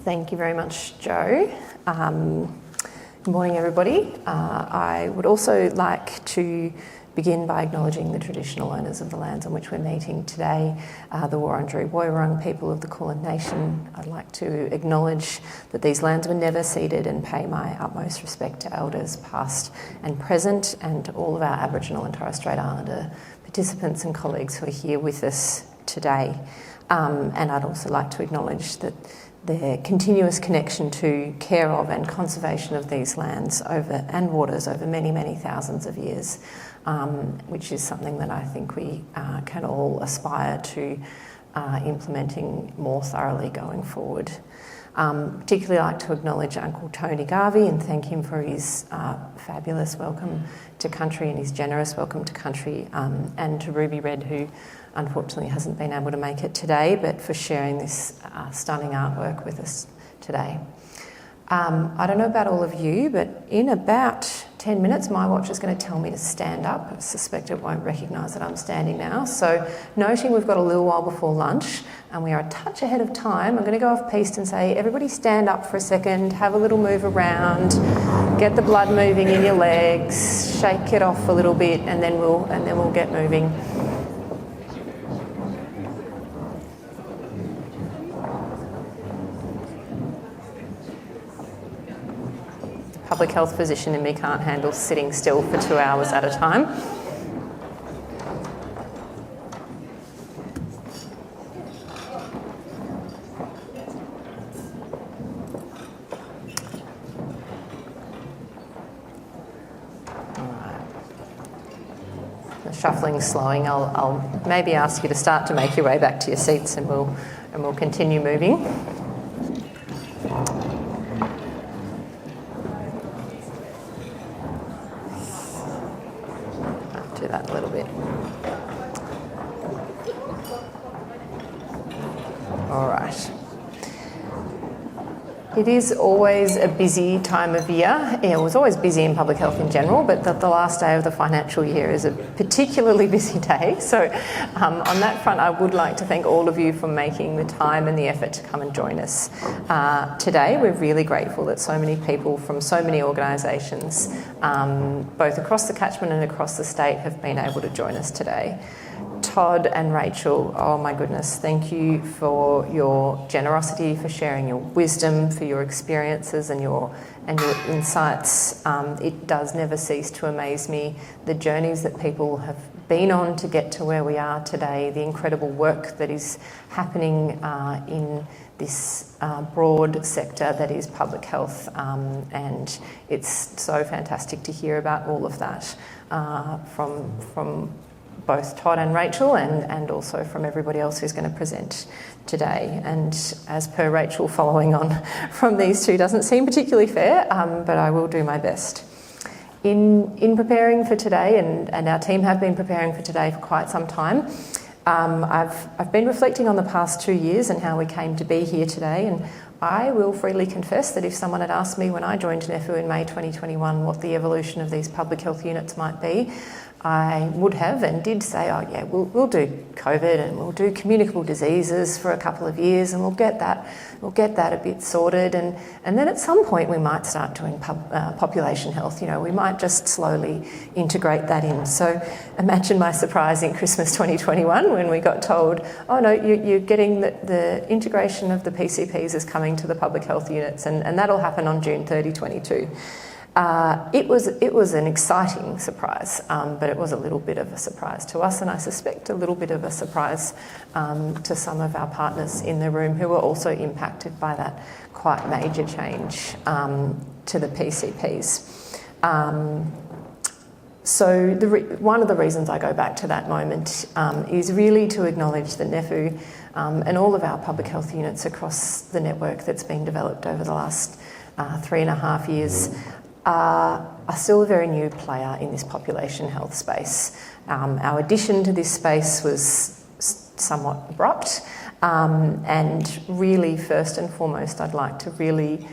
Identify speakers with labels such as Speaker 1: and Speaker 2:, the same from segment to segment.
Speaker 1: Thank you very much, Joe. Good morning, everybody. I would also like to begin by acknowledging the traditional owners of the lands on which we're meeting today, the Wurundjeri Woiwurrung people of the Kulin Nation. I'd like to acknowledge that these lands were never ceded and pay my utmost respect to elders past and present, and all of our Aboriginal and Torres Strait Islander participants and colleagues who are here with us today. And I'd also like to acknowledge that their continuous connection to care of and conservation of these lands and waters over many, many thousands of years, which is something that I think we can all aspire to implementing more thoroughly going forward. Particularly like to acknowledge Uncle Tony Garvey and thank him for his fabulous welcome to country and his generous welcome to country, and to Ruby Red, who unfortunately hasn't been able to make it today, but for sharing this stunning artwork with us today. I don't know about all of you, but in about 10 minutes, my watch is going to tell me to stand up. I suspect it won't recognise that I'm standing now. So noting we've got a little while before lunch and we are a touch ahead of time, I'm going to go off piste and say, everybody stand up for a second, have a little move around, get the blood moving in your legs, shake it off a little bit, and then we'll get moving. Public health physician in me can't handle sitting still for 2 hours at a time. All right. The shuffling's slowing. I'll maybe ask you to start to make your way back to your seats, and we'll continue moving. That a little bit. All right. It is always a busy time of year. It was always busy in public health in general, but the last day of the financial year is a particularly busy day. So on that front, I would like to thank all of you for making the time and the effort to come and join us today. We're really grateful that so many people from so many organisations, both across the catchment and across the state, have been able to join us today. Todd and Rachel, oh my goodness, thank you for your generosity, for sharing your wisdom, for your experiences and your insights. It does never cease to amaze me, the journeys that people have been on to get to where we are today, the incredible work that is happening in this broad sector that is public health, and it's so fantastic to hear about all of that from both Todd and Rachel, and also from everybody else who's going to present today. And as per Rachel, following on from these two doesn't seem particularly fair, but I will do my best. In preparing for today, and our team have been preparing for today for quite some time, I've been reflecting on the past 2 years and how we came to be here today, and I will freely confess that if someone had asked me when I joined NEPHU in May 2021 what the evolution of these public health units might be, I would have and did say, oh yeah, we'll do COVID and we'll do communicable diseases for a couple of years, and we'll get that a bit sorted, and then at some point we might start doing population health. You know, we might just slowly integrate that in. So imagine my surprise in Christmas 2021 when we got told, oh no, you're getting the integration of the PCPs is coming to the public health units, and that'll happen on June 30, 2022. It was an exciting surprise, but it was a little bit of a surprise to us, and I suspect a little bit of a surprise to some of our partners in the room who were also impacted by that quite major change to the PCPs. So one of the reasons I go back to that moment is really to acknowledge that NEPHU and all of our public health units across the network that's been developed over the last 3.5 years are still a very new player in this population health space. Our addition to this space was somewhat abrupt, and really first and foremost I'd like to really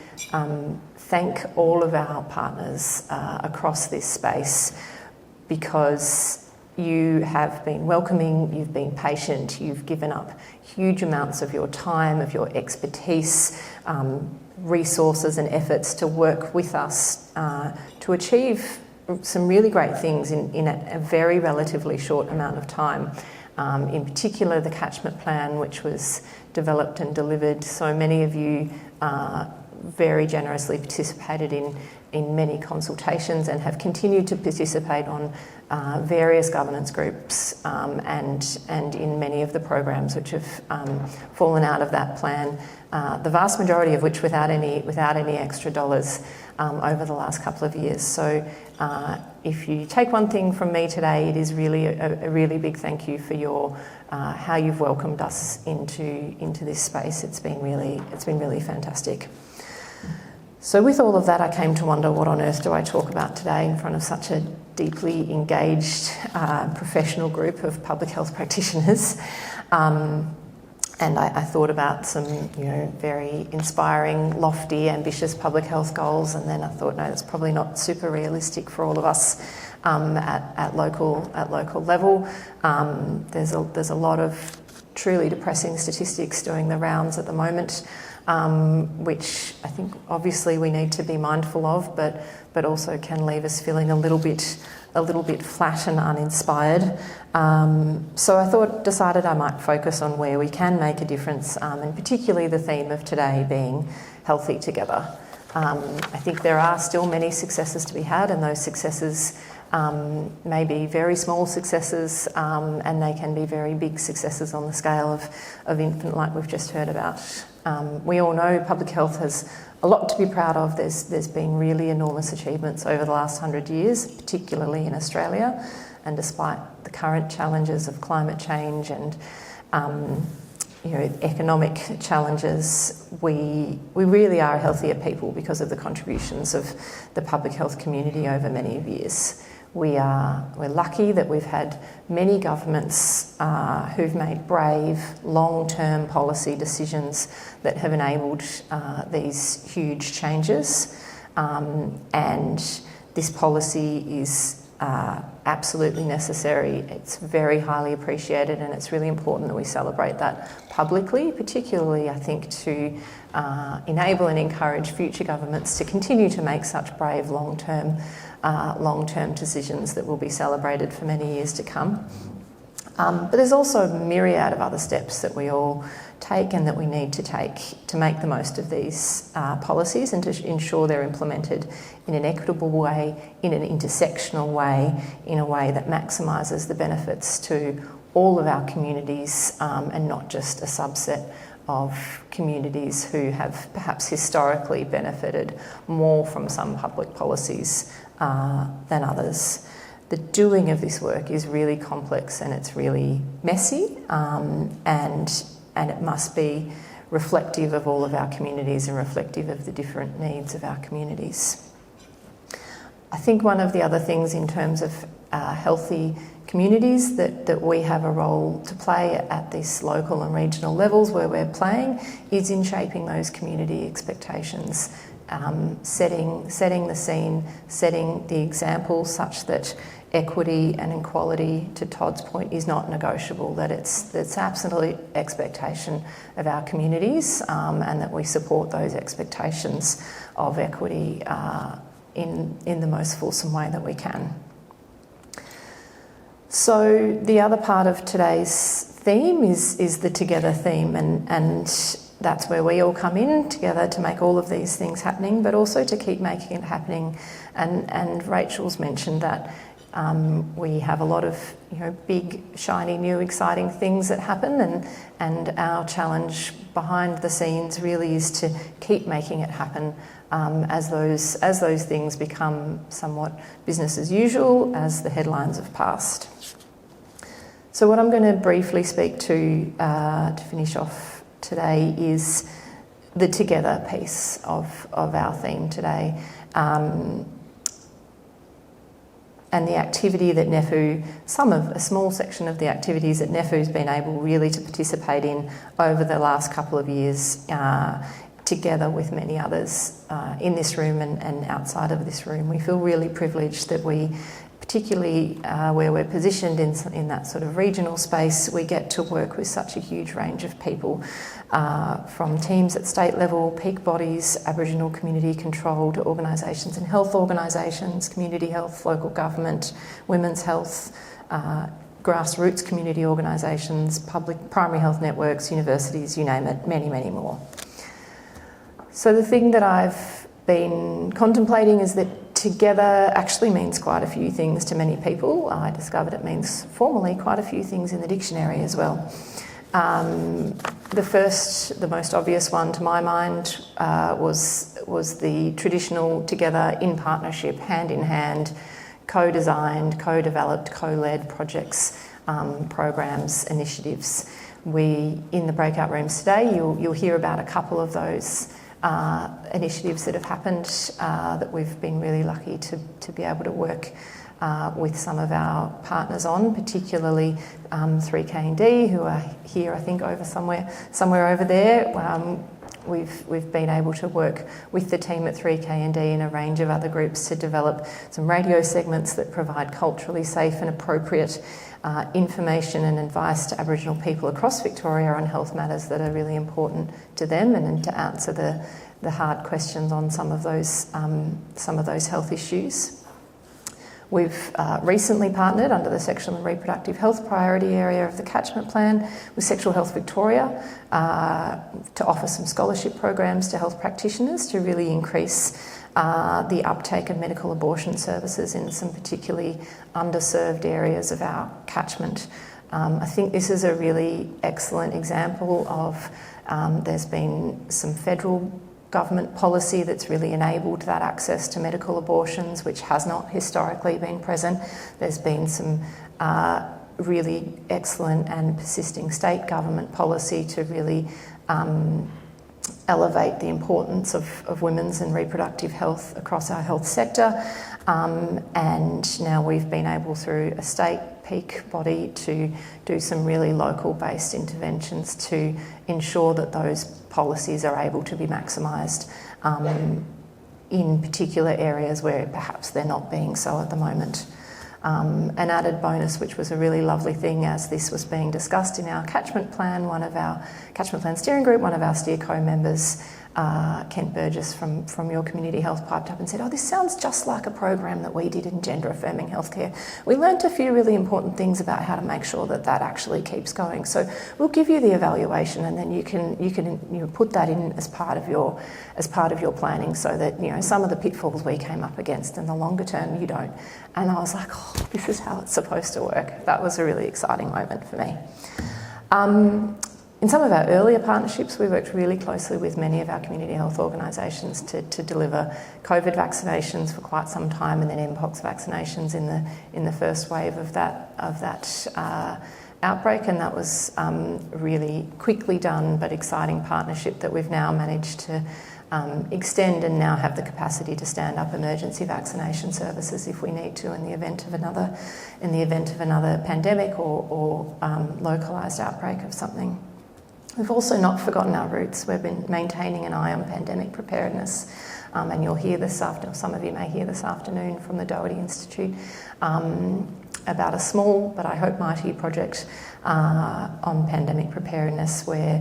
Speaker 1: thank all of our partners across this space, because you have been welcoming, you've been patient, you've given up huge amounts of your time, of your expertise, resources and efforts to work with us to achieve some really great things in a very relatively short amount of time. In particular, the catchment plan, which was developed and delivered. So many of you very generously participated in many consultations and have continued to participate on various governance groups and in many of the programs which have fallen out of that plan, the vast majority of which without any extra dollars over the last couple of years. So if you take one thing from me today, it is really a really big thank you for your how you've welcomed us into this space. It's been really fantastic. So with all of that, I came to wonder, what on earth do I talk about today in front of such a deeply engaged professional group of public health practitioners? And I thought about some, very inspiring, lofty, ambitious public health goals, and then I thought, no, that's probably not super realistic for all of us at local level. There's a lot of truly depressing statistics doing the rounds at the moment, which I think obviously we need to be mindful of, but also can leave us feeling a little bit flat and uninspired. So I decided I might focus on where we can make a difference, and particularly the theme of today being healthy together. I think there are still many successes to be had, and those successes may be very small successes, and they can be very big successes on the scale of infant, like we've just heard about. We all know public health has a lot to be proud of. There's been really enormous achievements over the last 100 years, particularly in Australia, and despite the current challenges of climate change and economic challenges, we really are a healthier people because of the contributions of the public health community over many years. We're lucky that we've had many governments who've made brave, long-term policy decisions that have enabled these huge changes, and this policy is absolutely necessary. It's very highly appreciated, and it's really important that we celebrate that publicly, particularly, I think, to enable and encourage future governments to continue to make such brave long-term decisions that will be celebrated for many years to come. But there's also a myriad of other steps that we all take and that we need to take to make the most of these policies and to ensure they're implemented in an equitable way, in an intersectional way, in a way that maximises the benefits to all of our communities, and not just a subset of communities who have perhaps historically benefited more from some public policies than others. The doing of this work is really complex and it's really messy, and it must be reflective of all of our communities and reflective of the different needs of our communities. I think one of the other things in terms of healthy communities that we have a role to play at this local and regional levels where we're playing is in shaping those community expectations, setting the scene, setting the example such that equity and equality, to Todd's point, is not negotiable, that it's absolute expectation of our communities, and that we support those expectations of equity in the most fulsome way that we can. So the other part of today's theme is the together theme, and that's where we all come in together to make all of these things happening, but also to keep making it happening. And Rachel's mentioned that we have a lot of big, shiny, new, exciting things that happen, and our challenge behind the scenes really is to keep making it happen as those things become somewhat business as usual, as the headlines have passed. So what I'm going to briefly speak to finish off today is the together piece of our theme today. And the activity that NEPHU, a small section of the activities that NEPHU's been able really to participate in over the last couple of years, together with many others in this room and outside of this room. We feel really privileged that we particularly where we're positioned in that sort of regional space, we get to work with such a huge range of people, from teams at state level, peak bodies, Aboriginal community controlled organisations and health organisations, community health, local government, women's health, grassroots community organisations, public primary health networks, universities, you name it, many, many more. So the thing that I've been contemplating is that together actually means quite a few things to many people. I discovered it means formally quite a few things in the dictionary as well. The most obvious one to my mind was the traditional together, in partnership, hand in hand, co-designed, co-developed, co-led projects, programs, initiatives. In the breakout rooms today, you'll hear about a couple of those initiatives that have happened that we've been really lucky to be able to work with some of our partners on, particularly 3K&D, who are here, I think, somewhere over there. We've been able to work with the team at 3K&D and a range of other groups to develop some radio segments that provide culturally safe and appropriate information and advice to Aboriginal people across Victoria on health matters that are really important to them, and to answer the hard questions on some of those health issues. We've recently partnered under the Sexual and Reproductive Health Priority Area of the Catchment Plan with Sexual Health Victoria to offer some scholarship programs to health practitioners to really increase the uptake of medical abortion services in some particularly underserved areas of our catchment. I think this is a really excellent example of there's been some federal government policy that's really enabled that access to medical abortions, which has not historically been present. There's been some really excellent and persisting state government policy to really elevate the importance of women's and reproductive health across our health sector. And now we've been able, through a state peak body, to do some really local-based interventions to ensure that those policies are able to be maximised in particular areas where perhaps they're not being so at the moment. An added bonus, which was a really lovely thing as this was being discussed in our catchment plan, one of our catchment plan steering group, one of our steer co-members, Kent Burgess from your community health, piped up and said, "Oh, this sounds just like a program that we did in gender affirming healthcare. We learnt a few really important things about how to make sure that actually keeps going. So we'll give you the evaluation, and then you can put that in as part of your planning, so that some of the pitfalls we came up against in the longer term you don't." And I was like, "Oh, this is how it's supposed to work." That was a really exciting moment for me. In some of our earlier partnerships, we worked really closely with many of our community health organisations to deliver COVID vaccinations for quite some time, and then Mpox vaccinations in the first wave of that outbreak, and that was really quickly done but exciting partnership that we've now managed to extend, and now have the capacity to stand up emergency vaccination services if we need to in the event of another pandemic or localised outbreak of something. We've also not forgotten our roots. We've been maintaining an eye on pandemic preparedness, and you'll hear this afternoon, some of you may hear this afternoon from the Doherty Institute, about a small but I hope mighty project on pandemic preparedness, where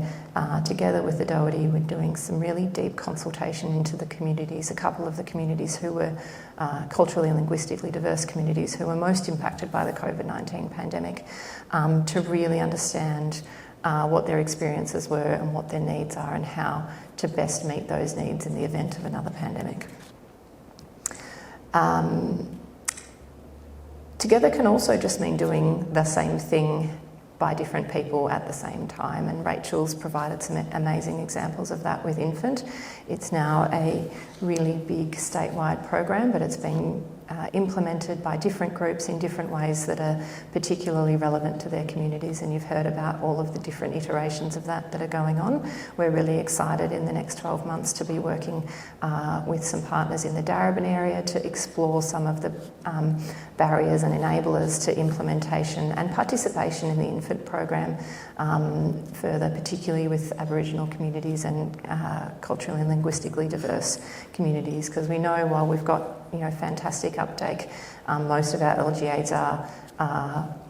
Speaker 1: together with the Doherty we're doing some really deep consultation into the communities, a couple of the communities who were culturally and linguistically diverse communities who were most impacted by the COVID-19 pandemic, to really understand what their experiences were and what their needs are, and how to best meet those needs in the event of another pandemic. Together can also just mean doing the same thing by different people at the same time, and Rachel's provided some amazing examples of that with Infant. It's now a really big statewide program, but it's been implemented by different groups in different ways that are particularly relevant to their communities, and you've heard about all of the different iterations of that are going on. We're really excited in the next 12 months to be working with some partners in the Darebin area to explore some of the barriers and enablers to implementation and participation in the infant program further, particularly with Aboriginal communities and culturally and linguistically diverse communities, because we know while we've got fantastic uptake. Most of our LGAs are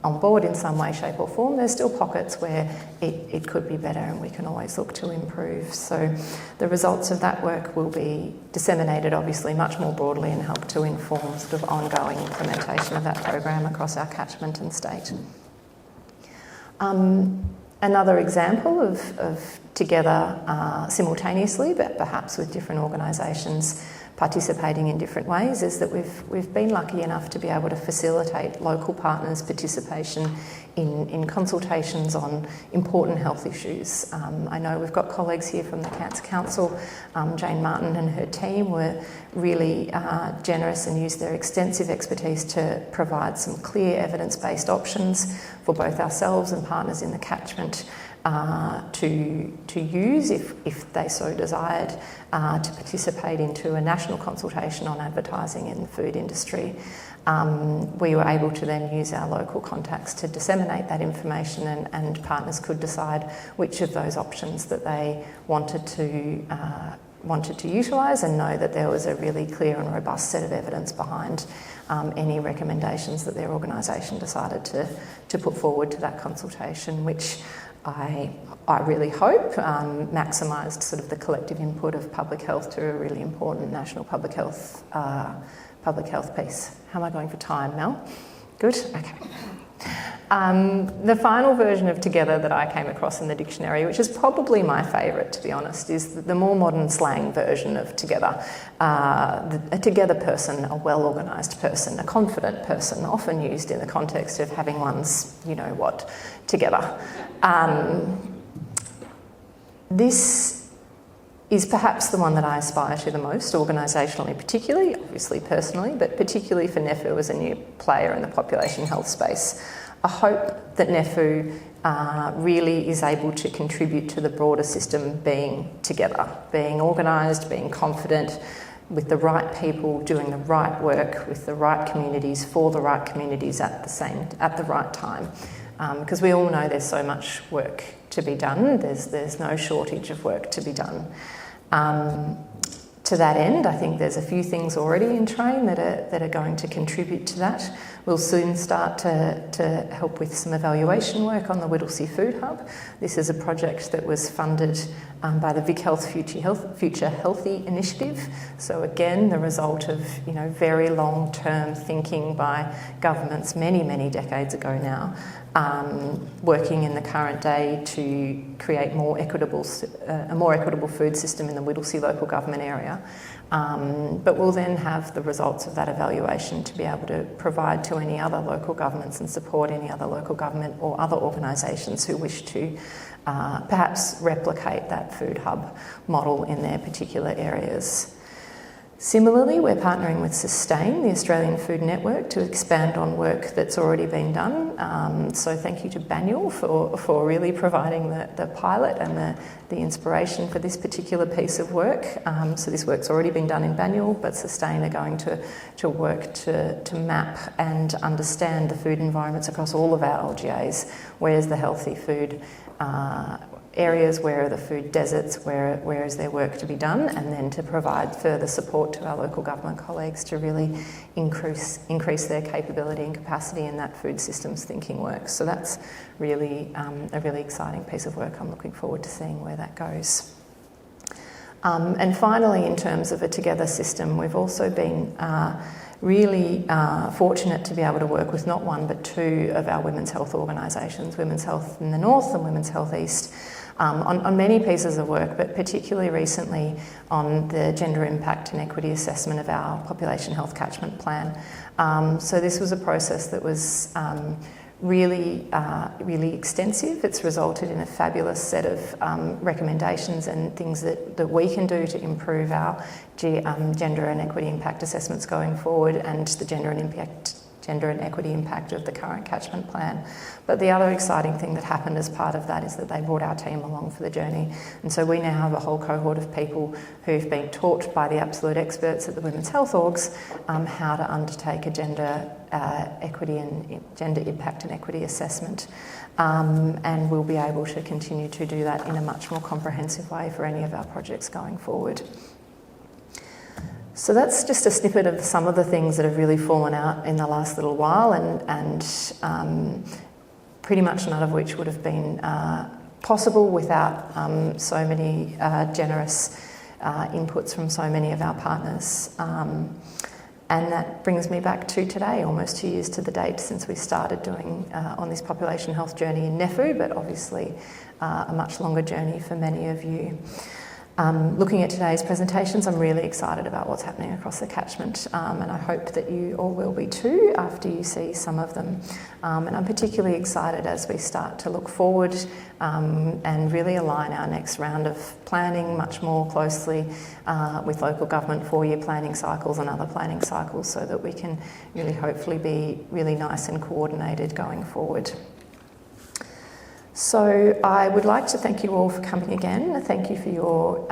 Speaker 1: on board in some way, shape or form. There's still pockets where it could be better and we can always look to improve. So the results of that work will be disseminated obviously much more broadly and help to inform sort of ongoing implementation of that program across our catchment and state. Another example of together simultaneously, but perhaps with different organisations participating in different ways, is that we've been lucky enough to be able to facilitate local partners' participation in consultations on important health issues. I know we've got colleagues here from the Cancer Council. Jane Martin and her team were really generous and used their extensive expertise to provide some clear evidence-based options for both ourselves and partners in the catchment to use if they so desired, to participate into a national consultation on advertising in the food industry. We were able to then use our local contacts to disseminate that information, and partners could decide which of those options that they wanted to utilise, and know that there was a really clear and robust set of evidence behind any recommendations that their organisation decided to put forward to that consultation, which I really hope maximised sort of the collective input of public health to a really important national public health piece. How am I going for time, Mel? Good? Okay. The final version of Together that I came across in the dictionary, which is probably my favourite to be honest, is the more modern slang version of Together. A together person, a well-organised person, a confident person, often used in the context of having one's you-know-what together. This is perhaps the one that I aspire to the most, organisationally particularly, obviously personally, but particularly for NEPHU as a new player in the population health space. I hope that NEPHU really is able to contribute to the broader system being together, being organised, being confident, with the right people doing the right work, with the right communities, for the right communities at the right time. Because we all know there's so much work to be done. There's no shortage of work to be done. To that end, I think there's a few things already in train that are going to contribute to that. We'll soon start to help with some evaluation work on the Whittlesea Food Hub. This is a project that was funded by the Vic Health Future Healthy Initiative. So again, the result of very long-term thinking by governments many decades ago now, working in the current day to create a more equitable food system in the Whittlesea local government area. But we'll then have the results of that evaluation to be able to provide to any other local governments and support any other local government or other organisations who wish to perhaps replicate that food hub model in their particular areas. Similarly, we're partnering with Sustain, the Australian Food Network, to expand on work that's already been done. So thank you to Banyul for really providing the pilot and the inspiration for this particular piece of work. So this work's already been done in Banyul, but Sustain are going to work to map and understand the food environments across all of our LGAs. Where's the healthy food areas, where are the food deserts, where is there work to be done, and then to provide further support to our local government colleagues to really increase their capability and capacity in that food systems thinking work. So that's really a really exciting piece of work. I'm looking forward to seeing where that goes. And finally, in terms of a together system, we've also been really fortunate to be able to work with not one but two of our women's health organisations, Women's Health in the North and Women's Health East, on many pieces of work, but particularly recently on the gender impact and equity assessment of our population health catchment plan. So this was a process that was really extensive. It's resulted in a fabulous set of recommendations and things that we can do to improve our gender and equity impact assessments going forward, and the gender and equity impact of the current catchment plan. But the other exciting thing that happened as part of that is that they brought our team along for the journey. And so we now have a whole cohort of people who've been taught by the absolute experts at the Women's Health Orgs how to undertake a gender equity and gender impact and equity assessment. And we'll be able to continue to do that in a much more comprehensive way for any of our projects going forward. So that's just a snippet of some of the things that have really fallen out in the last little while, and pretty much none of which would have been possible without so many generous inputs from so many of our partners. And that brings me back to today, almost 2 years to the date since we started doing on this population health journey in NEPHU, but obviously a much longer journey for many of you. Looking at today's presentations, I'm really excited about what's happening across the catchment, and I hope that you all will be too after you see some of them. And I'm particularly excited as we start to look forward and really align our next round of planning much more closely with local government 4-year planning cycles and other planning cycles, so that we can really hopefully be really nice and coordinated going forward. So I would like to thank you all for coming again. Thank you for your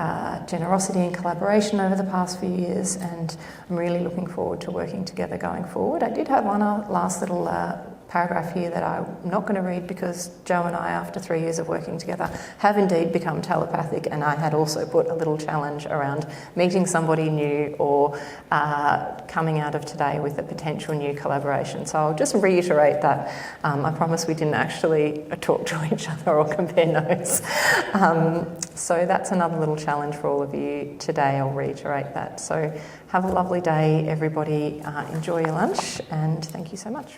Speaker 1: generosity and collaboration over the past few years, and I'm really looking forward to working together going forward. I did have one last little paragraph here that I'm not going to read, because Joe and I, after 3 years of working together, have indeed become telepathic, and I had also put a little challenge around meeting somebody new or coming out of today with a potential new collaboration. So I'll just reiterate that. I promise we didn't actually talk to each other or compare notes. So that's another little challenge for all of you today. I'll reiterate that. So have a lovely day, everybody. Enjoy your lunch, and thank you so much.